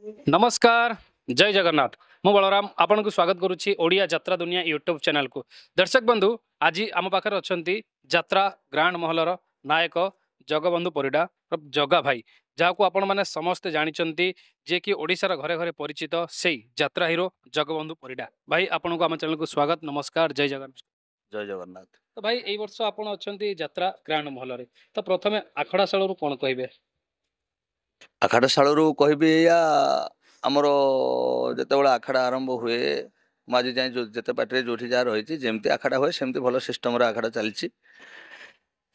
नमस्कार जय जगन्नाथ मु बलराम आपन को स्वागत करुच्ची ओडिया यात्रा दुनिया यूट्यूब चैनल को दर्शक बंधु आज आम पाखे अच्छा यात्रा ग्रांड महलर नायक जगबंधु परिडा जगा भाई जहाँ को आपण मैंने समस्ते जानते जे कि ओडिशार घरे घरे परिचित से यात्रा हिरो जगबंधु परिडा भाई आपन को आम चैनल को स्वागत नमस्कार जय जगन्नाथ। जय जगन्नाथ। तो भाई एई वर्ष आपण अच्छा यात्रा ग्रांड महल तो प्रथमे आखड़ा शालू कौन कहे आखाड़शाଳରୁ କହିବି ଏଇଆ ଆମର ଯେତେବେଳେ ଆଖଡ଼ା ଆରମ୍ଭ ହୁଏ ମୁଁ ଆଜି ଯାଏଁ ଯେତେ ପାର୍ଟିରେ ଯୋଉଠି ଯାହା ରହିଛି ଯେମିତି ଆଖଡ଼ା ହୁଏ ସେମିତି ଭଲ ସିଷ୍ଟମରେ ଆଖଡ଼ା ଚାଲିଛି।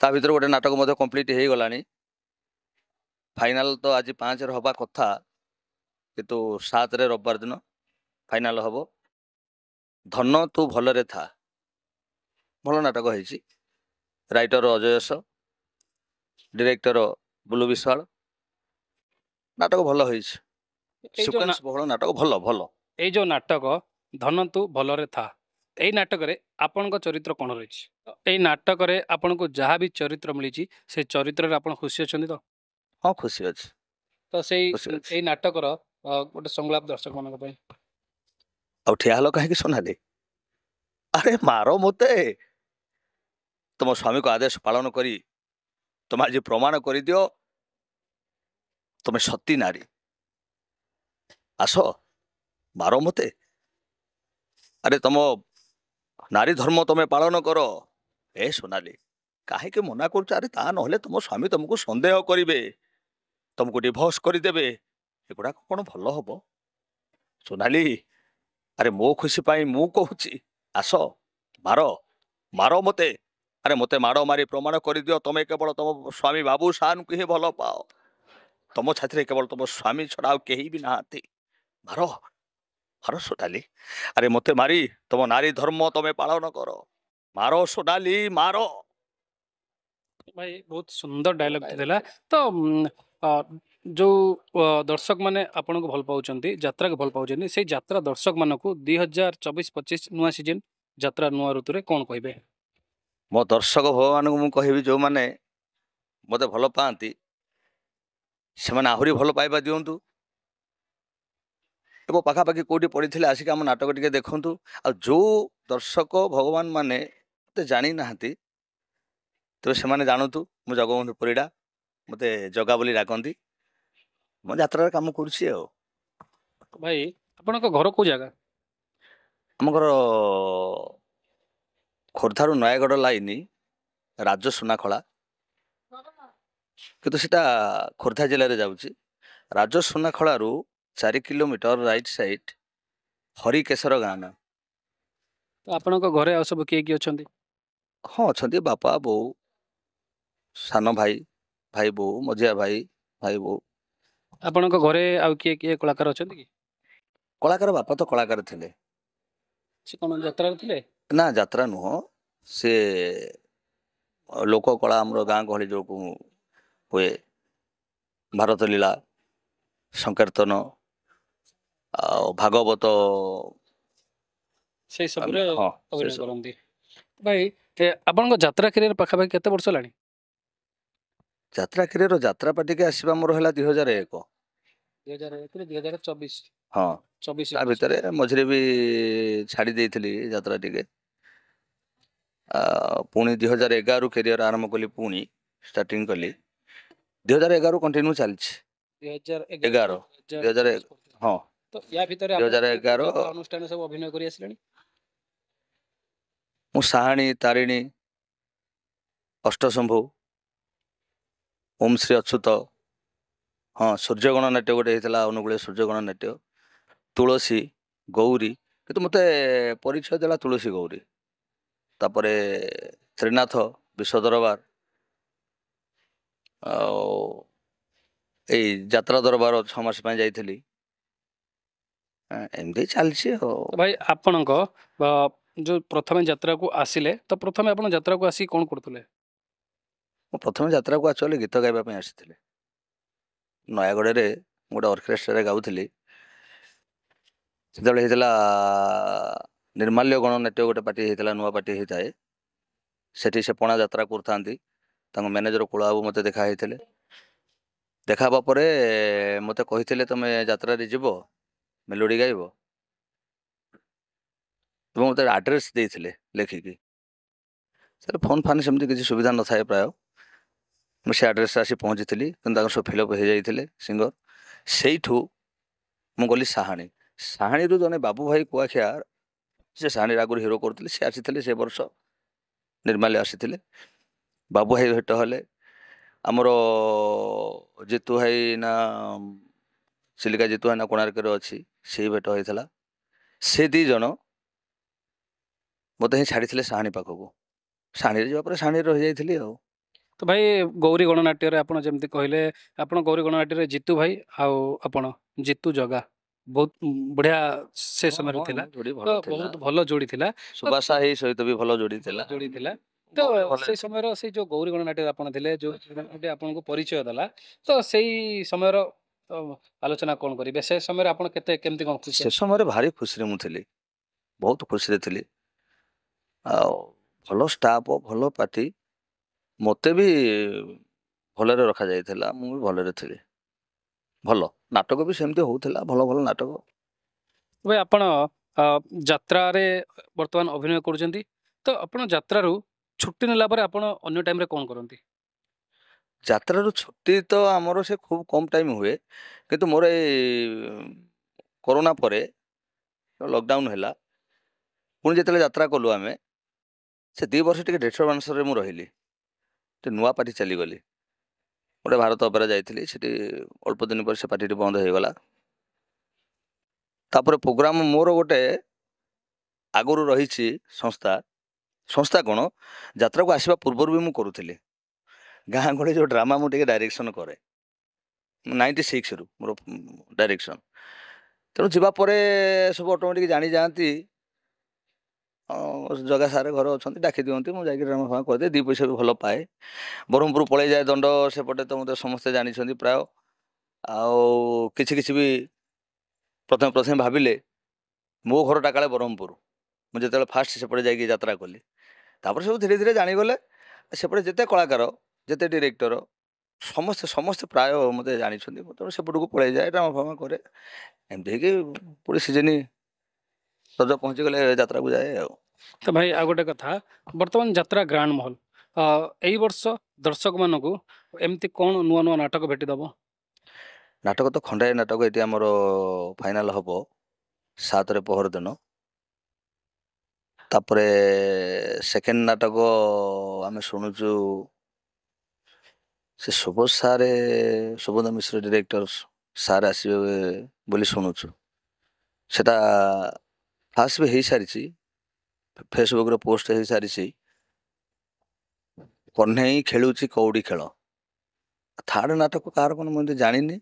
ତା ଭିତରେ ଗୋଟେ ନାଟକ ମଧ୍ୟ କମ୍ପ୍ଲିଟ୍ ହେଇଗଲାଣି। ଫାଇନାଲ ତ ଆଜି 5ରେ ହବା କଥା କିନ୍ତୁ 7ରେ ରବିବାର ଦିନ ଫାଇନାଲ ହବ। ଧନ ତୁ ଭଲରେ ଥା ଭଲ ନାଟକ ହେଇଛି। ରାଇଟର ଅଜୟସ, ଡିରେକ୍ଟର ବୁଲୁ ବିଶ୍ୱାଳ। ନାଟକ ଭଲ ହେଇଛି। ସିକ୍ୱେନ୍ସ ବହୁଳ ନାଟକ ଭଲ ଭଲ। এই जो नाटक धन तू भलरे था এই নাটকরে ଆପଣଙ୍କ ଚରିତ୍ର କ'ଣ ରହିଛି এই ନାଟକରେ ଆପଣଙ୍କୁ ଯାହା ବି ଚରିତ୍ର ମିଳିଛି ସେ ଚରିତ୍ରରେ ଆପଣ ଖୁସି ଅଛନ୍ତି ତ ହଁ ଖୁସି ଅଛି ତ ସେଇ ଖୁସି ଅଛି। ଏଇ ନାଟକର ଗୋଟେ ସଂଳାପ ଦର୍ଶକ ମାନଙ୍କ ପାଇଁ ଆଉ ଠିଆ ହେଲ କାହିଁକି ସୋନାଲି? ଆରେ ମାର ମୋତେ। ତୁମ ସ୍ୱାମୀଙ୍କ ଆଦେଶ ପାଳନ କରି ତୁମେ ଆଜି ପ୍ରମାଣ କରିଦିଅ ତୁମେ ସତୀ ନାରୀ। ଆସ ମାର ମୋତେ। ଆରେ ତମ ନାରୀ ଧର୍ମ ତମେ ପାଳନ କର। ଏ ସୋନାଲି କାହିଁକି ମନା କରୁଛ? ଆରେ ତା ନହେଲେ ତୁମ ସ୍ୱାମୀ ତୁମକୁ ସନ୍ଦେହ କରିବେ, ତୁମକୁ ଡିଭୋର୍ସ କରିଦେବେ। ଏଗୁଡ଼ାକ କ'ଣ ଭଲ ହବ ସୋନାଲି? ଆରେ ମୋ ଖୁସି ପାଇଁ ମୁଁ କହୁଛି ଆସ ମାର ମାର ମୋତେ। ଆରେ ମୋତେ ମାଡ଼ ମାରି ପ୍ରମାଣ କରିଦିଅ ତମେ କେବଳ ତମ ସ୍ୱାମୀ ବାବୁ ସାନଙ୍କୁ ହିଁ ଭଲ ପାଅ। ତମ ଛାତିରେ କେବଳ ତମ ସ୍ୱାମୀ ଛଡ଼ା ଆଉ କେହି ବି ନାହାନ୍ତି। ମାର ମାର ସୋନାଲି। ଆରେ ମୋତେ ମାରି ତମ ନାରୀ ଧର୍ମ ତମେ ପାଳନ କର। ମାର ସୋନାଲି ମାର। ଭାଇ ବହୁତ ସୁନ୍ଦର ଡାୟଲଗ ଥିଲା ତ ଯୋଉ ଦର୍ଶକ ମାନେ ଆପଣଙ୍କୁ ଭଲ ପାଉଛନ୍ତି ଯାତ୍ରାକୁ ଭଲ ପାଉଛନ୍ତି ସେଇ ଯାତ୍ରା ଦର୍ଶକ ମାନଙ୍କୁ 2024-25 ନୂଆ ସିଜନ ଯାତ୍ରା ନୂଆ ଋତୁରେ କ'ଣ କହିବେ? ମୋ ଦର୍ଶକ ଭଗବାନଙ୍କୁ ମୁଁ କହିବି ଯେଉଁମାନେ ମୋତେ ଭଲ ପାଆନ୍ତି ସେମାନେ ଆହୁରି ଭଲ ପାଇବା ଦିଅନ୍ତୁ। ଏବଂ ପାଖାପାଖି କେଉଁଠି ପଡ଼ିଥିଲେ ଆସିକି ଆମ ନାଟକ ଟିକେ ଦେଖନ୍ତୁ। ଆଉ ଯେଉଁ ଦର୍ଶକ ଭଗବାନ ମାନେ ମୋତେ ଜାଣିନାହାନ୍ତି ତେବେ ସେମାନେ ଜାଣନ୍ତୁ ମୁଁ ଜଗବନ୍ଧୁ ପରିଡ଼ା, ମୋତେ ଜଗା ବୋଲି ଡାକନ୍ତି। ମୁଁ ଯାତ୍ରାରେ କାମ କରୁଛି ଆଉ। ଭାଇ ଆପଣଙ୍କ ଘର କୋଉ ଜାଗା? ଆମ ଘର ଖୋର୍ଦ୍ଧାରୁ ନୟାଗଡ଼ ଲାଇନ ରାଜସୁନାଖଳା, କିନ୍ତୁ ସେଟା ଖୋର୍ଦ୍ଧା ଜିଲ୍ଲାରେ ଯାଉଛି। ରାଜସୁନାଖଳାରୁ 4 କିଲୋମିଟର ରାଇଟ୍ ସାଇଡ୍ ହରିକେଶର ଗାଁ ନା। ତ ଆପଣଙ୍କ ଘରେ ଆଉ ସବୁ କିଏ କିଏ ଅଛନ୍ତି? ହଁ ଅଛନ୍ତି ବାପା ବୋଉ ସାନ ଭାଇ, ଭାଇ ବୋଉ, ମଝିଆ ଭାଇ, ଭାଇ ବୋଉ। ଆପଣଙ୍କ ଘରେ ଆଉ କିଏ କିଏ କଳାକାର ଅଛନ୍ତି କି? କଳାକାର ବାପା ତ କଳାକାର ଥିଲେ। ସେ କ'ଣ ଯାତ୍ରାରେ ଥିଲେ? ନା ଯାତ୍ରା ନୁହଁ, ସେ ଲୋକ କଳା ଆମର ଗାଁ ଗହଳି ଯୋଉ ହୁଏ, ଭାରତ ଲୀଳା, ସଂକୀର୍ତ୍ତନ ଆଉ ଭାଗବତ। ସେଇ ସବୁରେ ହଁ ଅଭିନୟ ସେସବୁ। କରନ୍ତି। ଭାଇ ଆପଣଙ୍କ ଯାତ୍ରା କ୍ୟାରିୟର ପାଖାପାଖି କେତେ ବର୍ଷ ହେଲାଣି? ଯାତ୍ରା କ୍ୟାରିୟର ଯାତ୍ରା ପାଟିକେ ଆସିବା ମୋର ହେଲା 2001। 2001 2024 ହଁ 24 ତା ବର୍ଷ। ଭିତରେ ମଝିରେ ବି ଛାଡ଼ି ଦେଇଥିଲି ଯାତ୍ରା ଟିକେ। ପୁଣି 2011ରୁ କ୍ୟାରିୟର ଆରମ୍ଭ କଲି, ପୁଣି ଷ୍ଟାର୍ଟିଂ କଲି 2011ରୁ କଣ୍ଟିନ୍ୟୁ ଚାଲିଛି। 2011 11 2000 2024 ପର୍ଯ୍ୟନ୍ତ। ହଁ ତ ୟା ଭିତରେ ଆପଣ କୋଉ କୋଉ 2011 ଯାତ୍ରା ଅନୁଷ୍ଠାନ ସବୁ ଅଭିନୟ କରି ଆସିଲେଣି? ମୁଁ ସାହାଣୀ, ତାରିଣୀ, ଅଷ୍ଟଶମ୍ଭୁ, ଓମ୍ ଶ୍ରୀ ଅଚ୍ୟୁତ, ହଁ ସୂର୍ଯ୍ୟଗଣ ନାଟ୍ୟ ଗୋଟେ ହେଇଥିଲା ଅନୁଗୁଳରେ, ସୂର୍ଯ୍ୟଗଣ ନାଟ୍ୟ, ତୁଳସୀ, ଗୌରୀ। କିନ୍ତୁ ମୋତେ ପରିଚୟ ଦେଲା ତୁଳସୀ ଗୌରୀ। ତାପରେ ତ୍ରିନାଥ, ବିଶ୍ୱଦରବାର, ଆଉ ଏଇ ଯାତ୍ରା ଦରବାର 6 ମାସ ପାଇଁ ଯାଇଥିଲି। ଏମିତି ଚାଲିଛି ଆଉ। ତ ଭାଇ ଆପଣଙ୍କ ଯୋଉ ପ୍ରଥମେ ଯାତ୍ରାକୁ ଆସିଲେ ତ ପ୍ରଥମେ ଆପଣ ଯାତ୍ରାକୁ ଆସି କ'ଣ କରୁଥିଲେ? ମୁଁ ପ୍ରଥମେ ଯାତ୍ରାକୁ ଆକ୍ଚୁଆଲି ଗୀତ ଗାଇବା ପାଇଁ ଆସିଥିଲି। ନୟାଗଡ଼ରେ ଗୋଟେ ଅର୍କେଷ୍ଟ୍ରାରେ ଗାଉଥିଲି। ସେତେବେଳେ ହେଇଥିଲା ନିର୍ମାଲ୍ୟ ଗଣନାଟ୍ୟ ଗୋଟେ ପାର୍ଟି ହେଇଥିଲା, ନୂଆ ପାର୍ଟି ହେଇଥାଏ। ସେଠି ସେ ପଣା ଯାତ୍ରା କରୁଥାନ୍ତି। ତାଙ୍କ ମ୍ୟାନେଜର କୁଳ ବାବୁ ମୋତେ ଦେଖା ହେଇଥିଲେ। ଦେଖା ହେବା ପରେ ମୋତେ କହିଥିଲେ ତମେ ଯାତ୍ରାରେ ଯିବ ମେଲୋଡ଼ି ଗାଇବ ଏବଂ ମୋତେ ଆଡ୍ରେସ୍ ଦେଇଥିଲେ ଲେଖିକି। ସାର୍ ଫୋନ୍ ଫାନ୍ ସେମିତି କିଛି ସୁବିଧା ନଥାଏ ପ୍ରାୟ। ମୁଁ ସେ ଆଡ୍ରେସ୍ରେ ଆସି ପହଞ୍ଚିଥିଲି କିନ୍ତୁ ତାଙ୍କର ସବୁ ଫିଲ୍ଅପ୍ ହେଇଯାଇଥିଲେ ସିଙ୍ଗର। ସେଇଠୁ ମୁଁ ଗଲି ସାହାଣୀ। ସାହାଣୀରୁ ଜଣେ ବାବୁ ଭାଇ କୁଆଖିଆ, ସେ ସାହାଣୀରେ ଆଗରୁ ହିରୋ କରୁଥିଲେ, ସେ ଆସିଥିଲେ ସେ ବର୍ଷ ନିର୍ମାଲ୍ୟ ଆସିଥିଲେ। ବାବୁ ଭାଇ ଭେଟ ହେଲେ। ଆମର ଜିତୁ ଭାଇ ନା ଚିଲିକା ଜିତୁ ଭାଇ ନା କୋଣାର୍କରେ ଅଛି, ସେଇ ଭେଟ ହେଇଥିଲା। ସେ ଦୁଇ ଜଣ ମୋତେ ହିଁ ଛାଡ଼ିଥିଲେ ସାହାଣୀ ପାଖକୁ। ସାହାଣୀରେ ଯିବା ପରେ ସାହାଣୀରେ ରହିଯାଇଥିଲି ଆଉ। ତ ଭାଇ ଗୌରୀ ଗଣନାଟ୍ୟରେ ଆପଣ ଯେମିତି କହିଲେ, ଆପଣ ଗୌରୀ ଗଣନାଟ୍ୟରେ ଜିତୁ ଭାଇ ଆଉ ଆପଣ ଜିତୁ ଜଗା ବହୁତ ବଢ଼ିଆ ସେ ହଁ ସମୟରେ ହଁ ଥିଲା। ଆମ ଯୋଡ଼ି ତ ଭଲ ଥିଲା। ବହୁତ ଭଲ ଯୋଡ଼ି ଥିଲା। ତ ସୁବାସା ହେଇ ସହିତ ବି ଭଲ ଯୋଡ଼ି ଭଲ ଥିଲା। ଯୋଡ଼ି ଥିଲା। ତ ଗୌରୀ ଭଲ ସେଇ ସମୟର ସେଇ ଯୋଉ ଗୌରୀ ଗଣନାଟ୍ୟରେ ଆପଣ ଥିଲେ, ଯୋଉ ଗଣନାଟ୍ୟ ଆପଣଙ୍କୁ ପରିଚୟ ଦେଲା, ତ ସେଇ ସମୟର ଅ, ଆଲୋଚନା କଣ କରିବେ? ସେ ସମୟରେ ଆପଣ କେମିତି କଣ ଖୁସି? ସେ ସମୟରେ ଭାରି ଖୁସିରେ ମୁଁ ଥିଲି, ବହୁତ ଖୁସିରେ ଥିଲି। ଆଉ ଭଲ ଷ୍ଟାଫ, ଭଲ ପାର୍ଟି, ମୋତେ ବି ଭଲରେ ରଖାଯାଇଥିଲା, ମୁଁ ବି ଭଲରେ ଥିଲି। ଭଲ ନାଟକ ବି ସେମିତି ହଉଥିଲା, ଭଲ ଭଲ ନାଟକ। ଭାଇ ଆପଣ ଅ, ଯାତ୍ରାରେ ବର୍ତ୍ତମାନ ଅଭିନୟ କରୁଛନ୍ତି, ତ ଆପଣ ଯାତ୍ରାରୁ ଛୁଟି ନେଲା ପରେ ଆପଣ ଅନ୍ୟ ଟାଇମରେ କଣ କରନ୍ତି? ଯାତ୍ରାରୁ ଛୁଟି ତ ଆମର ସେ ଖୁବ୍ କମ୍ ଟାଇମ୍ ହୁଏ, କିନ୍ତୁ ମୋର ଏଇ କରୋନା ପରେ ଲକଡାଉନ୍ ହେଲା, ପୁଣି ଯେତେବେଳେ ଯାତ୍ରା କଲୁ ଆମେ, ସେ 2 ବର୍ଷ ଟିକେ ଡିଷ୍ଟର୍ବାନ୍ସରେ ମୁଁ ରହିଲି। ଟିକେ ନୂଆ ପାର୍ଟି ଚାଲିଗଲି। ଗୋଟେ ଭାରତ ଅପେରା ଯାଇଥିଲି, ସେଠି ଅଳ୍ପ ଦିନ ପରେ ସେ ପାର୍ଟିଟି ବନ୍ଦ ହେଇଗଲା। ତାପରେ ପ୍ରୋଗ୍ରାମ ମୋର ଗୋଟେ ଆଗରୁ ରହିଛି ସଂସ୍ଥା। ସଂସ୍ଥା କ'ଣ, ଯାତ୍ରାକୁ ଆସିବା ପୂର୍ବରୁ ବି ମୁଁ କରୁଥିଲି। ଗାଁ ଗହଳି ଯେଉଁ ଡ୍ରାମା ମୁଁ ଟିକେ ଡାଇରେକ୍ସନ୍ କରେ, 96ରୁ ମୋର ଡାଇରେକ୍ସନ୍। ତେଣୁ ଯିବା ପରେ ସବୁ ଅଟୋମେଟିକ୍ ଜାଣିଯାଆନ୍ତି। ଜଗା ସାରେ ଘର ଅଛନ୍ତି, ଡାକି ଦିଅନ୍ତି, ମୁଁ ଯାଇକି ଡ୍ରାମା ଫାମା କରିଦିଏ, 2 ପଇସା ବି ଭଲ ପାଏ। ବ୍ରହ୍ମପୁର ପଳେଇ ଯାଏ ଦଣ୍ଡ, ସେପଟେ ତ ମୋତେ ସମସ୍ତେ ଜାଣିଛନ୍ତି ପ୍ରାୟ। ଆଉ କିଛି କିଛି ବି ପ୍ରଥମେ ପ୍ରଥମେ ଭାବିଲେ ମୋ ଘରଟା କାଳେ ବ୍ରହ୍ମପୁର, ମୁଁ ଯେତେବେଳେ ଫାଷ୍ଟ ସେପଟେ ଯାଇକି ଯାତ୍ରା କଲି। ତାପରେ ସବୁ ଧୀରେ ଧୀରେ ଜାଣିଗଲେ। ସେପଟେ ଯେତେ କଳାକାର, ଯେତେ ଡିରେକ୍ଟର, ସମସ୍ତେ ସମସ୍ତେ ପ୍ରାୟ ମୋତେ ଜାଣିଛନ୍ତି। ମୁଁ ତେଣୁ ସେପଟକୁ ପଳେଇ ଯାଏ, ଡ୍ରାମା ଫାମା କରେ। ଏମିତି ହେଇକି ପୁଣି ସିଜିନ୍ ରଜ ପହଞ୍ଚିଗଲେ ଯାତ୍ରାକୁ ଯାଏ ଆଉ। ତ ଭାଇ ଆଉ ଗୋଟେ କଥା, ବର୍ତ୍ତମାନ ଯାତ୍ରା ଗ୍ରାଣ୍ଡ ମହଲ ଏଇ ବର୍ଷ ଦର୍ଶକମାନଙ୍କୁ ଏମିତି କଣ ନୂଆ ନୂଆ ନାଟକ ଭେଟିଦବ? ନାଟକ ତ ଖଣ୍ଡାଏ ନାଟକ ଏଠି ଆମର ଫାଇନାଲ୍ ହେବ 7ରେ ପହର ଦିନ। ତାପରେ ସେକେଣ୍ଡ ନାଟକ ଆମେ ଶୁଣୁଛୁ ସେ ସୁବୋଧ ସାରେ, ସୁବୋଧ ମିଶ୍ର ଡିରେକ୍ଟର ସାର୍ ଆସିବେ ବୋଲି ଶୁଣୁଛୁ। ସେଟା ଫାଷ୍ଟ ବି ହେଇସାରିଛି, ଫେସବୁକ୍ରେ ପୋଷ୍ଟ ହେଇସାରିଛି। କହ୍ନେଇ ଖେଳୁଛି କଉଡ଼ି ଖେଳ। ଥାର୍ଡ ନାଟକ କାହାର କ'ଣ ମୁଁ ଏମିତି ଜାଣିନି,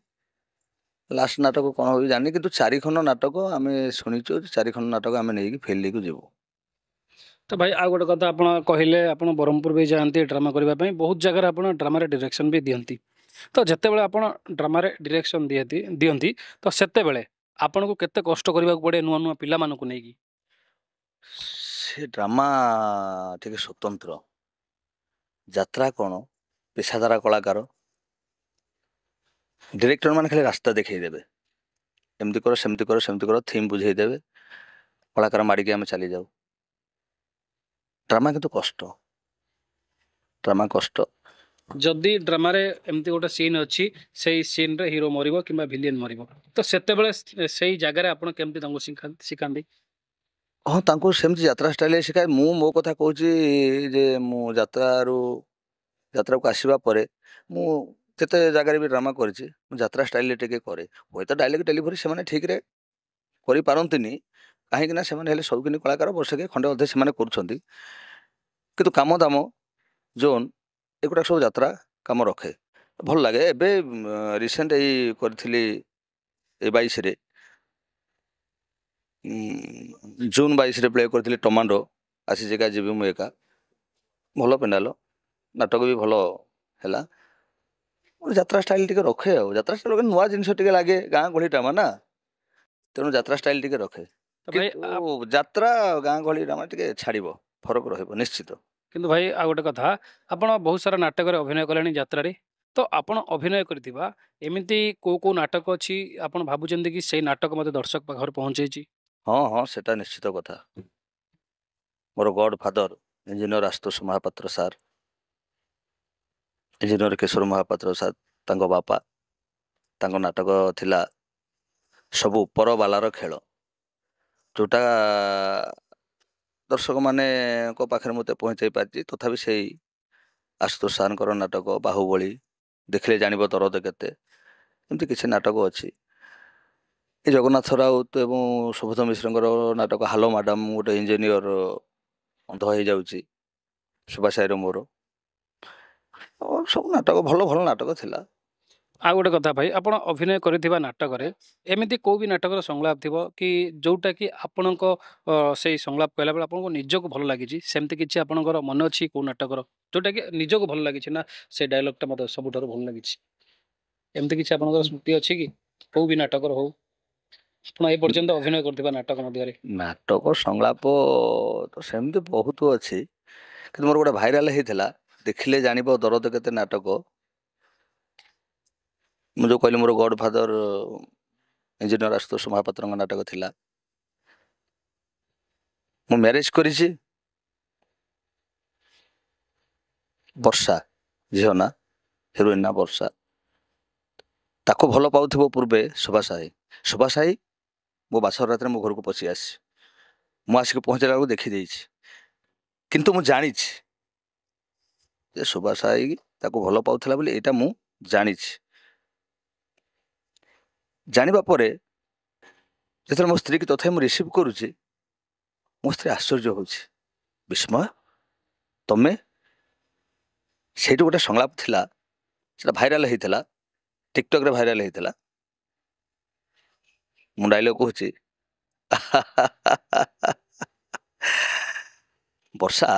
ଲାଷ୍ଟ ନାଟକ କ'ଣ ହେବ ଜାଣିନି, କିନ୍ତୁ 4 ଖଣ୍ଡ ନାଟକ ଆମେ ଶୁଣିଛୁ। 4 ଖଣ୍ଡ ନାଟକ ଆମେ ନେଇକି ଫିଲ୍ଡକୁ ଯିବୁ। ତ ଭାଇ ଆଉ ଗୋଟେ କଥା, ଆପଣ କହିଲେ ଆପଣ ବ୍ରହ୍ମପୁର ବି ଯାଆନ୍ତି ଡ୍ରାମା କରିବା ପାଇଁ, ବହୁତ ଜାଗାରେ ଆପଣ ଡ୍ରାମାରେ ଡିରେକ୍ସନ୍ ବି ଦିଅନ୍ତି। ତ ଯେତେବେଳେ ଆପଣ ଡ୍ରାମାରେ ଡିରେକ୍ସନ୍ ଦିଅନ୍ତି, ତ ସେତେବେଳେ ଆପଣଙ୍କୁ କେତେ କଷ୍ଟ କରିବାକୁ ପଡ଼େ ନୂଆ ନୂଆ ପିଲାମାନଙ୍କୁ ନେଇକି? ସେ ଡ୍ରାମା ଟିକେ ସ୍ୱତନ୍ତ୍ର। ଯାତ୍ରା କ'ଣ ପେଶାଦାର କଳାକାର, ଡିରେକ୍ଟର ମାନେ ଖାଲି ରାସ୍ତା ଦେଖେଇଦେବେ, ଏମିତି କର ସେମିତି କର ସେମିତି କର, ଥିମ୍ ବୁଝେଇଦେବେ, କଳାକାର ମାଡ଼ିକି ଆମେ ଚାଲିଯାଉ। ଡ୍ରାମା କିନ୍ତୁ କଷ୍ଟ, ଡ୍ରାମା କଷ୍ଟ। ଯଦି ଡ୍ରାମାରେ ଏମିତି ଗୋଟେ ସିନ୍ ଅଛି, ସେଇ ସିନ୍ରେ ହିରୋ ମରିବ କିମ୍ବା ଭିଲିଆନ୍ ମରିବ, ତ ସେତେବେଳେ ସେଇ ଜାଗାରେ ଆପଣ କେମିତି ତାଙ୍କୁ ଶିଖାନ୍ତି? ହଁ, ତାଙ୍କୁ ସେମିତି ଯାତ୍ରା ଷ୍ଟାଇଲରେ ଶିଖାଏ। ମୁଁ ମୋ କଥା କହୁଛି ଯେ ମୁଁ ଯାତ୍ରାକୁ ଆସିବା ପରେ ମୁଁ ଯେତେ ଜାଗାରେ ବି ଡ୍ରାମା କରିଛି, ମୁଁ ଯାତ୍ରା ଷ୍ଟାଇଲରେ ଟିକେ କରେ। ହୁଏତ ଡାଇଲେକ୍ଟ ଡେଲିଭରି ସେମାନେ ଠିକ୍ରେ କରିପାରନ୍ତିନି, କାହିଁକିନା ସେମାନେ ହେଲେ ସୌକିନି କଳାକାର, ବର୍ଷକେ ଖଣ୍ଡେ ଅଧେ ସେମାନେ କରୁଛନ୍ତି। କିନ୍ତୁ କାମ ଦାମ ଜୋନ୍ ଏଗୁଡ଼ା ସବୁ ଯାତ୍ରା କାମ ରଖେ, ଭଲ ଲାଗେ। ଏବେ ରିସେଣ୍ଟ ଏଇ କରିଥିଲି ଏଇ 22ରେ, ଜୁନ୍ 22ରେ ପ୍ଲେ କରିଥିଲି ଟମାଣ୍ଡୋ, ଆସିଛି ଏକା ଯିବି ମୁଁ ଏକା। ଭଲ ପେଣ୍ଡାଲ, ନାଟକ ବି ଭଲ ହେଲା। ଗୋଟେ ଯାତ୍ରା ଷ୍ଟାଇଲ ଟିକେ ରଖେ ଆଉ। ଯାତ୍ରା ଷ୍ଟାଇଲ ନୂଆ ଜିନିଷ ଟିକେ ଲାଗେ, ଗାଁ ଗହଳି ଡ୍ରାମା ନା, ତେଣୁ ଯାତ୍ରା ଷ୍ଟାଇଲ ଟିକେ ରଖେ। ତ ଭାଇ କିନ୍ତୁ ଯାତ୍ରା ଗାଁ ଗହଳି ଡ୍ରାମା ଟିକେ ଛାଡ଼ିବ, ଫରକ ରହିବ ନିଶ୍ଚିତ। କିନ୍ତୁ ଭାଇ ଆଉ ଗୋଟେ କଥା, ଆପଣ ବହୁତ ସାରା ନାଟକରେ ଅଭିନୟ କଲେଣି ଯାତ୍ରାରେ, ତ ଆପଣ ଅଭିନୟ କରିଥିବା ଏମିତି କୋଉ ନାଟକ ଅଛି ଆପଣ ଭାବୁଛନ୍ତି କି ସେଇ ନାଟକ ମୋତେ ଦର୍ଶକ ପାଖରେ ପହଞ୍ଚେଇଛି? ହଁ ହଁ ସେଟା ନିଶ୍ଚିତ କଥା। ମୋର godfather engineer Ashutosh Mahapatra sir, engineer Kishore Mahapatra sir, ତାଙ୍କ ବାପା, ତାଙ୍କ ନାଟକ ଥିଲା ସବୁ ଉପର ବାଲାର ଖେଳ, ଯୋଉଟା ଦର୍ଶକମାନଙ୍କ ପାଖରେ ମୋତେ ପହଞ୍ଚାଇ ପାରିଛି। ତଥାପି ସେଇ ଆଶୁତୋଷ ସାର୍ଙ୍କର ନାଟକ ବାହୁବଳୀ, ଦେଖିଲେ ଜାଣିବ ଦରଦ କେତେ, ଏମିତି କିଛି ନାଟକ ଅଛି। ଏ ଜଗନ୍ନାଥ ରାଉତ ଏବଂ ସୁବୋଧ ମିଶ୍ରଙ୍କର ନାଟକ ହାଲୋ ମ୍ୟାଡ଼ାମ, ଗୋଟେ ଇଞ୍ଜିନିୟର ଅନ୍ଧ ହେଇଯାଉଛି, ସୁବାସାଇର ମୋର, ସବୁ ନାଟକ ଭଲ ଭଲ ନାଟକ ଥିଲା। ଆଉ ଗୋଟେ କଥା ଭାଇ, ଆପଣ ଅଭିନୟ କରିଥିବା ନାଟକରେ ଏମିତି କୋଉ ବି ନାଟକର ସଂଳାପ ଥିବ କି ଯୋଉଟା କି ଆପଣଙ୍କ ସେଇ ସଂଳାପ କହିଲା ବେଳେ ଆପଣଙ୍କୁ ନିଜକୁ ଭଲ ଲାଗିଛି, ସେମିତି କିଛି ଆପଣଙ୍କର ମନେ ଅଛି କୋଉ ନାଟକର ଯୋଉଟା କି ନିଜକୁ ଭଲ ଲାଗିଛି ନା ସେ ଡାଇଲଗଟା ମୋତେ ସବୁଠାରୁ ଭଲ ଲାଗିଛି, ଏମିତି କିଛି ଆପଣଙ୍କର ସ୍ମୃତି ଅଛି କି? କୋଉ ବି ନାଟକର ହଉ, ଆପଣ ଏ ପର୍ଯ୍ୟନ୍ତ ଅଭିନୟ କରିଥିବା ନାଟକ ମଧ୍ୟରେ। ନାଟକ ସଂଳାପ ତ ସେମିତି ବହୁତ ଅଛି, କିନ୍ତୁ ମୋର ଗୋଟେ ଭାଇରାଲ ହେଇଥିଲା ଦେଖିଲେ ଜାଣିବ ଦରଦ କେତେ ନାଟକ। ମୁଁ ଯେଉଁ କହିଲି ମୋର ଗଡ୍ ଫାଦର ଇଞ୍ଜିନିୟର ଆଶୁତୋଷ ମହାପାତ୍ରଙ୍କ ନାଟକ ଥିଲା। ମୁଁ ମ୍ୟାରେଜ କରିଛି, ବର୍ଷା ଝିଅ ନା, ହିରୋଇନ ନା ବର୍ଷା। ତାକୁ ଭଲ ପାଉଥିବ ପୂର୍ବେ ଶୋଭାସାହି। ଶୋଭାସାହି ମୋ ବାସର ରାତିରେ ମୋ ଘରକୁ ପଶି ଆସିଛି। ମୁଁ ଆସିକି ପହଞ୍ଚିଲା ବେଳକୁ ଦେଖିଦେଇଛି, କିନ୍ତୁ ମୁଁ ଜାଣିଛି ଯେ ଶୋଭାସାହି ତାକୁ ଭଲ ପାଉଥିଲା ବୋଲି, ଏଇଟା ମୁଁ ଜାଣିଛି। ଜାଣିବା ପରେ ଯେତେବେଳେ ମୋ ସ୍ତ୍ରୀକି ତଥାପି ମୁଁ ରିସିଭ୍ କରୁଛି, ମୋ ସ୍ତ୍ରୀ ଆଶ୍ଚର୍ଯ୍ୟ ହେଉଛି, ବିସ୍ମୟ ତମେ। ସେଇଠି ଗୋଟେ ସଂଳାପ ଥିଲା, ସେଟା ଭାଇରାଲ ହେଇଥିଲା, ଟିକଟକରେ ଭାଇରାଲ ହେଇଥିଲା। ମୁଁ ଡାଇଲଗ କହୁଛି, ବର୍ଷା,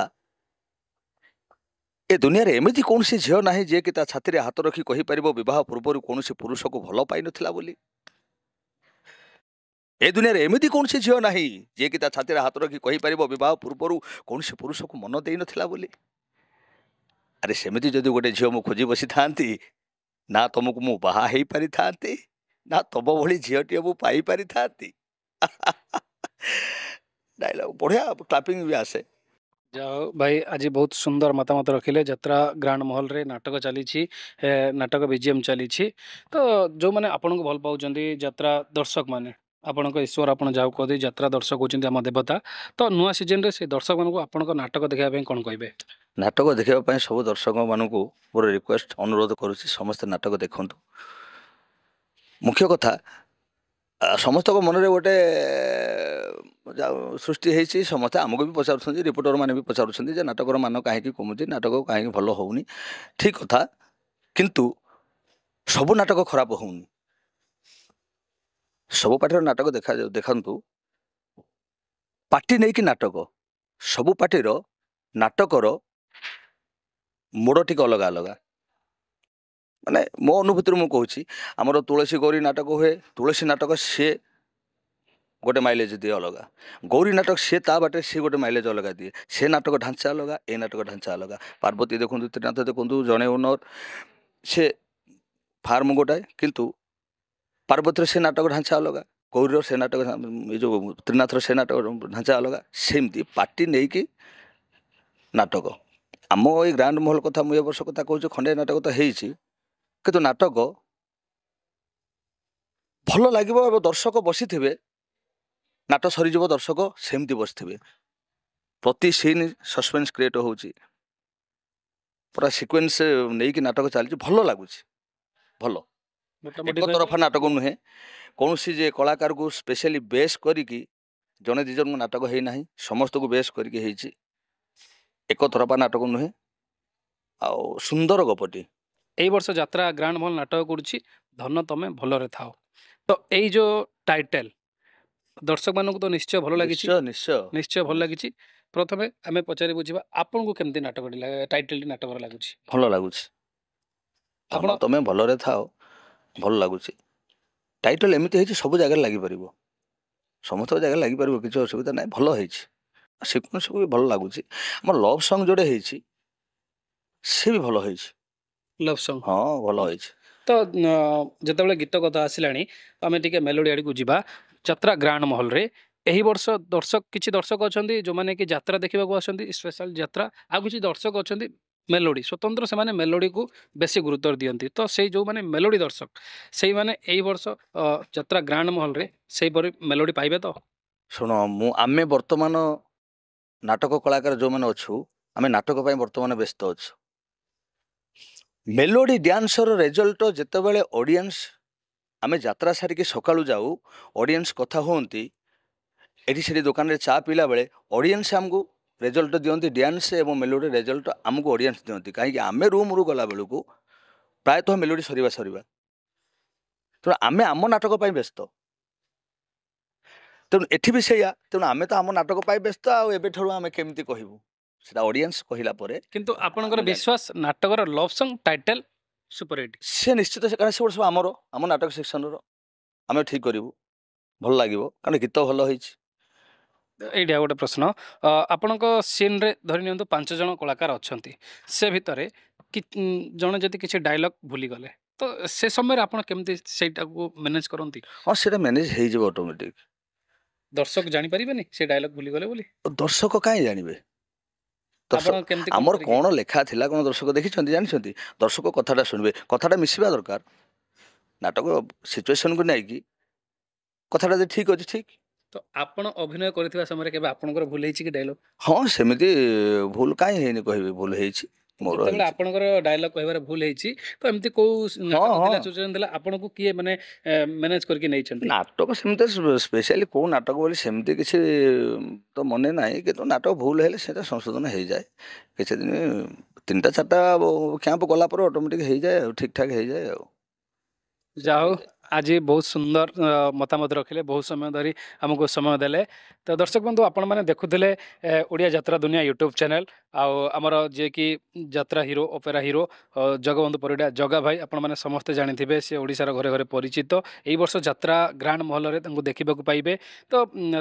ଏ ଦୁନିଆରେ ଏମିତି କୌଣସି ଝିଅ ନାହିଁ ଯିଏକି ତା ଛାତିରେ ହାତ ରଖି କହିପାରିବ ବିବାହ ପୂର୍ବରୁ କୌଣସି ପୁରୁଷକୁ ଭଲ ପାଇନଥିଲା ବୋଲି। ଏ ଦୁନିଆରେ ଏମିତି କୌଣସି ଝିଅ ନାହିଁ ଯିଏକି ତା ଛାତିରେ ହାତ ରଖି କହିପାରିବ ବିବାହ ପୂର୍ବରୁ କୌଣସି ପୁରୁଷକୁ ମନ ଦେଇନଥିଲା ବୋଲି। ଆରେ ସେମିତି ଯଦି ଗୋଟେ ଝିଅ ମୁଁ ଖୋଜି ବସିଥାନ୍ତି, ନା ତମକୁ ମୁଁ ବାହା ହେଇପାରିଥାନ୍ତି, ନା ତମ ଭଳି ଝିଅଟିଏ ମୁଁ ପାଇପାରିଥାନ୍ତି। ଡାଇଲଗ ବଢିଆ, କ୍ଲାପିଂ ବି ଆସେ। ଯାହା ହଉ ଭାଇ, ଆଜି ବହୁତ ସୁନ୍ଦର ମତାମତ ରଖିଲେ। ଯାତ୍ରା ଗ୍ରାଣ୍ଡ ମହଲରେ ନାଟକ ଚାଲିଛି, ନାଟକ ବିଜିଏମ୍ ଚାଲିଛି। ତ ଯେଉଁମାନେ ଆପଣଙ୍କୁ ଭଲ ପାଉଛନ୍ତି, ଯାତ୍ରା ଦର୍ଶକମାନେ, ଆପଣଙ୍କ ଈଶ୍ୱର ଆପଣ ଯାହାକୁ କହନ୍ତି, ଯାତ୍ରା ଦର୍ଶକ ହେଉଛନ୍ତି ଆମ ଦେବତା। ତ ନୂଆ ସିଜନରେ ସେ ଦର୍ଶକମାନଙ୍କୁ ଆପଣଙ୍କ ନାଟକ ଦେଖିବା ପାଇଁ କ'ଣ କହିବେ? ନାଟକ ଦେଖିବା ପାଇଁ ସବୁ ଦର୍ଶକମାନଙ୍କୁ ମୋର ରିକ୍ୱେଷ୍ଟ, ଅନୁରୋଧ କରୁଛି, ସମସ୍ତେ ନାଟକ ଦେଖନ୍ତୁ। ମୁଖ୍ୟ କଥା, ସମସ୍ତଙ୍କ ମନରେ ଗୋଟେ ସୃଷ୍ଟି ହେଇଛି, ସମସ୍ତେ ଆମକୁ ବି ପଚାରୁଛନ୍ତି, ରିପୋର୍ଟର ମାନେ ବି ପଚାରୁଛନ୍ତି ଯେ ନାଟକର ମାନ କାହିଁକି କମୁଛି, ନାଟକ କାହିଁକି ଭଲ ହେଉନି। ଠିକ୍ କଥା, କିନ୍ତୁ ସବୁ ନାଟକ ଖରାପ ହେଉନି। ସବୁ ପାର୍ଟିର ନାଟକ ଦେଖନ୍ତୁ, ପାର୍ଟି ନେଇକି ନାଟକ, ସବୁ ପାର୍ଟିର ନାଟକର ମୋଡ଼ ଟିକେ ଅଲଗା ଅଲଗା। ମାନେ ମୋ ଅନୁଭୂତିରୁ ମୁଁ କହୁଛି, ଆମର ତୁଳସୀ ଗୌରୀ ନାଟକ ହୁଏ, ତୁଳସୀ ନାଟକ ସିଏ ଗୋଟେ ମାଇଲେଜ ଦିଏ ଅଲଗା, ଗୌରୀ ନାଟକ ସିଏ ତା ବାଟରେ ସିଏ ଗୋଟେ ମାଇଲେଜ ଅଲଗା ଦିଏ। ସେ ନାଟକ ଢାଞ୍ଚା ଅଲଗା, ଏ ନାଟକ ଢାଞ୍ଚା ଅଲଗା। ପାର୍ବତୀ ଦେଖନ୍ତୁ, ତ୍ରିନାଥ ଦେଖନ୍ତୁ, ଜଣେ ଓନର, ସେ ଫାର୍ମ ଗୋଟାଏ, କିନ୍ତୁ ପାର୍ବତୀର ସେ ନାଟକ ଢାଞ୍ଚା ଅଲଗା, ଗୌରୀର ସେ ନାଟକ, ଏ ଯେଉଁ ତ୍ରିନାଥର ସେ ନାଟକ ଢାଞ୍ଚା ଅଲଗା। ସେମିତି ପାର୍ଟି ନେଇକି ନାଟକ। ଆମ ଏଇ ଗ୍ରାଣ୍ଡ ମହଲ କଥା ମୁଁ ଏ ବର୍ଷ କଥା କହୁଛି, ଖଣ୍ଡେ ନାଟକ ତ ହେଇଛି, କିନ୍ତୁ ନାଟକ ଭଲ ଲାଗିବ ଏବଂ ଦର୍ଶକ ବସିଥିବେ, ନାଟ ସରିଯିବ, ଦର୍ଶକ ସେମିତି ବସିଥିବେ। ପ୍ରତି ସିନ୍ ସସ୍ପେନ୍ସ କ୍ରିଏଟ୍ ହେଉଛି, ପୁରା ସିକ୍ୱେନ୍ସ ନେଇକି ନାଟକ ଚାଲିଛି, ଭଲ ଲାଗୁଛି। ଭଲ ମୋଟାମୋଟି ଏକ କହିଲେ ତରଫା ନାଟକ ନୁହେଁ, କୌଣସି ଯେ କଳାକାରକୁ ସ୍ପେଶିଆଲି ବେସ୍ କରିକି ଜଣେ ଦୁଇ ଜଣଙ୍କୁ ନାଟକ ହେଇନାହିଁ, ସମସ୍ତଙ୍କୁ ବେସ୍ କରିକି ହେଇଛି। ଏକ ତରଫା ନାଟକ ନୁହେଁ, ଆଉ ସୁନ୍ଦର ଗପଟି। ଏଇ ବର୍ଷ ଯାତ୍ରା ଗ୍ରାଣ୍ଡ ମହଲ ନାଟକ କରୁଛି ଧନ ତମେ ଭଲରେ ଥାଅ। ତ ଏଇ ଯେଉଁ ଟାଇଟେଲ ଦର୍ଶକମାନଙ୍କୁ ତ ନିଶ୍ଚୟ ଭଲ ଲାଗିଛି, ନିଶ୍ଚୟ ନିଶ୍ଚୟ ନିଶ୍ଚୟ ଭଲ ଲାଗିଛି। ପ୍ରଥମେ ଆମେ ପଚାରି ବୁଝିବା ଆପଣଙ୍କୁ କେମିତି ନାଟକଟି ଟାଇଟେଲଟି ନାଟକର ଲାଗୁଛି? ଭଲ ଲାଗୁଛି। ଧନ ଆପଣ ତମେ ଭଲରେ ଥାଅ, ଭଲ ଲାଗୁଛି। ଟାଇଟଲ ଏମିତି ହେଇଛି ସବୁ ଜାଗାରେ ଲାଗିପାରିବ, ସମସ୍ତ ଜାଗାରେ ଲାଗିପାରିବ, କିଛି ଅସୁବିଧା ନାହିଁ, ଭଲ ହେଇଛି। ସିକ୍ୱେନ୍ସକୁ ବି ଭଲ ଲାଗୁଛି। ଆମର ଲଭ୍ ସଙ୍ଗ ଯୋଉଟେ ହେଇଛି ସେ ବି ଭଲ ହେଇଛି। ଲଭ୍ ସଙ୍ଗ। ହଁ ଭଲ ହେଇଛି। ତ ଯେତେବେଳେ ଗୀତ କଥା ଆସିଲାଣି ଆମେ ଟିକେ ମେଲୋଡି ଆଡକୁ ଯିବା। ଯାତ୍ରା ଗ୍ରାଣ୍ଡ ମହଲରେ ଏହି ବର୍ଷ କିଛି ଦର୍ଶକ ଅଛନ୍ତି ଯେଉଁମାନେ କି ଯାତ୍ରା ଦେଖିବାକୁ ଆସନ୍ତି ସ୍ପେଶାଲ ଯାତ୍ରା, ଆଉ କିଛି ଦର୍ଶକ ଅଛନ୍ତି ମେଲୋଡି ସ୍ୱତନ୍ତ୍ର, ସେମାନେ ମେଲୋଡିକୁ ବେଶୀ ଗୁରୁତ୍ୱ ଦିଅନ୍ତି। ତ ସେଇ ଯେଉଁମାନେ ମେଲୋଡି ଦର୍ଶକ ସେଇମାନେ ଏଇ ବର୍ଷ ଯାତ୍ରା ଗ୍ରାଣ୍ଡ ମହଲରେ ସେଇପରି ମେଲୋଡି ପାଇବେ ତ? ଶୁଣ, ଆମେ ବର୍ତ୍ତମାନ ନାଟକ କଳାକାର ଯେଉଁମାନେ ଅଛୁ, ଆମେ ନାଟକ ପାଇଁ ବର୍ତ୍ତମାନ ବ୍ୟସ୍ତ ଅଛୁ। ମେଲୋଡି ଡ୍ୟାନ୍ସର ରେଜଲ୍ଟ ଯେତେବେଳେ ଅଡ଼ିଏନ୍ସ, ଆମେ ଯାତ୍ରା ସାରିକି ସକାଳୁ ଯାଉ, ଅଡ଼ିଏନ୍ସ କଥା ହୁଅନ୍ତି, ଏଠି ସେଠି ଦୋକାନରେ ଚା ପିଇଲା ବେଳେ ଅଡ଼ିଏନ୍ସ ଆମକୁ ରେଜଲ୍ଟ ଦିଅନ୍ତି। ଡ୍ୟାନ୍ସ ଏବଂ ମେଲୋଡି ରେଜଲ୍ଟ ଆମକୁ ଅଡ଼ିଏନ୍ସ ଦିଅନ୍ତି, କାହିଁକି ଆମେ ରୁମ୍ରୁ ଗଲା ବେଳକୁ ପ୍ରାୟତଃ ମେଲୋଡି ସରିବା। ତେଣୁ ଆମେ ଆମ ନାଟକ ପାଇଁ ବ୍ୟସ୍ତ। ତେଣୁ ଏଠି ବି ସେଇଆ। ତେଣୁ ଆମେ ତ ଆମ ନାଟକ ପାଇଁ ବ୍ୟସ୍ତ, ଆଉ ଏବେଠାରୁ ଆମେ କେମିତି କହିବୁ ସେଟା ଅଡ଼ିଏନ୍ସ କହିଲା ପରେ। କିନ୍ତୁ ଆପଣଙ୍କର ଆମେ ଜାଣିବୁ। ବିଶ୍ୱାସ ନାଟକର ଲଭ୍ ସଙ୍ଗ ଟାଇଟେଲ ସୁପର ହିଟ୍? ସେ ନିଶ୍ଚିତ, କାରଣ ସେ ସବୁ ଆମ ନାଟକ ସେକ୍ସନର, ଆମେ ଠିକ୍ କରିବୁ, ଭଲ ଲାଗିବ, କାରଣ ଗୀତ ଭଲ ହେଇଛି। ଏଇଟା ଗୋଟେ ପ୍ରଶ୍ନ। ଆପଣଙ୍କ ସିନ୍ରେ ଧରି ନିଅନ୍ତୁ 5 ଜଣ କଳାକାର ଅଛନ୍ତି, ସେ ଭିତରେ ଜଣେ ଯଦି କିଛି ଡାଇଲଗ୍ ଭୁଲିଗଲେ ତ ସେ ସମୟରେ ଆପଣ କେମିତି ସେଇଟାକୁ ମ୍ୟାନେଜ କରନ୍ତି? ହଁ, ସେଇଟା ମ୍ୟାନେଜ ହେଇଯିବ ଅଟୋମେଟିକ୍। ଦର୍ଶକ ଜାଣିପାରିବେନି ସେ ଡାଇଲଗ୍ ଭୁଲିଗଲେ ବୋଲି? ଦର୍ଶକ କାହିଁ ଜାଣିବେ? ଆପଣ ଦର୍ଶକ କେମିତି ଆମର କରିକି? କ'ଣ ଲେଖା ଥିଲା, କ'ଣ ଦର୍ଶକ ଦେଖିଛନ୍ତି ଜାଣିଛନ୍ତି? ଦର୍ଶକ କଥାଟା ଶୁଣିବେ, କଥାଟା ମିଶିବା ଦରକାର। ନାଟକ ସିଚୁଏସନକୁ ନେଇକି କଥାଟା ଯଦି ଠିକ୍ ଅଛି ଠିକ୍। ତ ଆପଣ ଅଭିନୟ କରିଥିବା ସମୟରେ କେବେ ଆପଣଙ୍କର ଭୁଲ ହେଇଛି କି ଡାଇଲଗ୍? ହଁ, ସେମିତି ଭୁଲ କାହିଁ ହେଇନି କହିବି, ଭୁଲ ହେଇଛି, ମୋର ଯେତେବେଳେ ହେଇଛି। ଆପଣଙ୍କର ଡାଇଲଗ୍ କହିବାରେ ଭୁଲ ହେଇଛି ତ ଏମିତି କୋଉ ହଁ ନାଟକ ହଁ ଥିଲା, ସିଚୁଏସନ ଥିଲା, ଆପଣଙ୍କୁ କିଏ ମାନେ ମ୍ୟାନେଜ କରିକି ନେଇଛନ୍ତି? ନାଟକ ସେମିତି ସ୍ପେଶିଆଲି କେଉଁ ନାଟକ ବୋଲି ସେମିତି କିଛି ତ ମନେ ନାହିଁ, କିନ୍ତୁ ନାଟକ ଭୁଲ ହେଲେ ସେଇଟା ସଂଶୋଧନ ହେଇଯାଏ। କିଛି ଦିନ 3ଟା 4ଟା କ୍ୟାମ୍ପ ଗଲା ପରେ ଅଟୋମେଟିକ୍ ହେଇଯାଏ ଆଉ, ଠିକ୍ଠାକ୍ ହେଇଯାଏ ଆଉ। ଯାହା ସେମିତି ହଉ, ହେଇଯାଏ। ଆଜି ବହୁତ ସୁନ୍ଦର ମତାମତ ରଖିଲେ, ବହୁତ ସମୟ ଧରି ଆମକୁ ସମୟ ଦେଲେ। ତ ଦର୍ଶକ ବନ୍ଧୁ, ଆପଣମାନେ ଦେଖୁଥିଲେ ଓଡ଼ିଆ ଯାତ୍ରା ଦୁନିଆ ୟୁଟ୍ୟୁବ୍ ଚ୍ୟାନେଲ୍। ଆଉ ଆମର ଯିଏକି ଯାତ୍ରା hero, opera hero Jagabandhu Parida Jaga ଭାଇ, ଆପଣମାନେ ସମସ୍ତେ ଜାଣିଥିବେ, ସେ ଓଡ଼ିଶାର ଘରେ ଘରେ ପରିଚିତ। ଏଇ ବର୍ଷ ଯାତ୍ରା ଗ୍ରାଣ୍ଡ ମହଲରେ ତାଙ୍କୁ ଦେଖିବାକୁ ପାଇବେ। ତ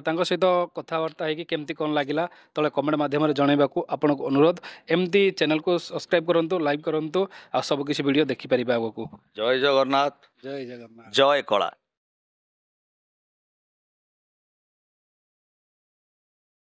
ତାଙ୍କ ସହିତ କଥାବାର୍ତ୍ତା ହେଇକି କେମିତି କ'ଣ ଲାଗିଲା ତଳେ କମେଣ୍ଟ ମାଧ୍ୟମରେ ଜଣାଇବାକୁ ଆପଣଙ୍କୁ ଅନୁରୋଧ। ଏମିତି ଚ୍ୟାନେଲକୁ ସବସ୍କ୍ରାଇବ୍ କରନ୍ତୁ, ଲାଇକ୍ କରନ୍ତୁ, ଆଉ ସବୁକିଛି ଭିଡ଼ିଓ ଦେଖିପାରିବେ ଆଗକୁ। ଜୟ ଜଗନ୍ନାଥ, ଜୟ ଜଗନ୍ନାଥ। ଜୟ କଳା।